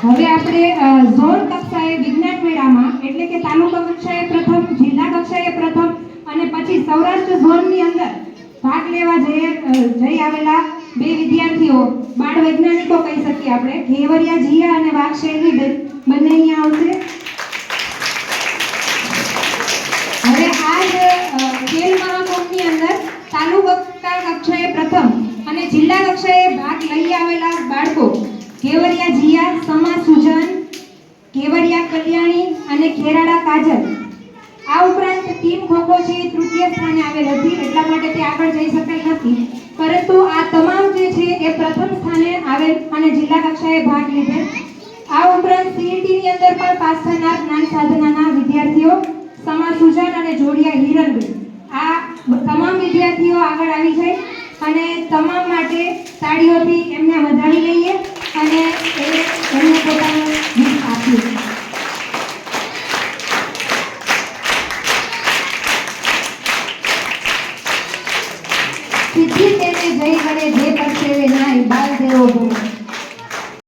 હવે આપણે ઝોન કક્ષાએ વિજ્ઞાન મેળામાં એટલે કે તાલુકા કક્ષાએ પ્રથમ, જિલ્લા કક્ષાએ પ્રથમ અને પછી સૌરાષ્ટ્ર ઝોનની અંદર ભાગ લેવા જઈ આવેલા બે વિદ્યાર્થીઓ, બાળ વૈજ્ઞાનિકો કહી શકીએ આપણે, ઘેવરિયા જીયા અને વાઘ શેરવી બંને અહીંયા આવશે. હવે આ જ ખેલ મહાકુંભની અંદર તાલુકા કક્ષાએ પ્રથમ અને જિલ્લા કક્ષાએ ભાગ લઈ આવેલા બાળકો ઘેવરિયા જીયા, સમા સુજન, ઘેવરિયા કલ્યાણી અને ખેરાડા કાજલ. આ ઉપરાંત ટીમ ખોખો છે તૃતીય સ્થાને આવેલ હતી, એટલા માટે તે આગળ જઈ શકાય નથી, પરંતુ આ તમામ જે છે એ પ્રથમ સ્થાને આવેલ અને જિલ્લા કક્ષાએ ભાગ લીધેલ. આ ઉપરાંત સીઈટીની અંદર પણ પાસ થનાર જ્ઞાન સાધનાના વિદ્યાર્થીઓ સમા સુજન અને જોડિયા હિરણબેન, આ તમામ વિદ્યાર્થીઓ આગળ આવી જાય અને તમામ માટે તાળીઓથી એમને વધાવી લઈએ અને એમને પોતાનું ગીત આપ્યું. સિદ્ધિ તેને જય કરે જે પરસેવે નાય બાલ દેવો ભૂ.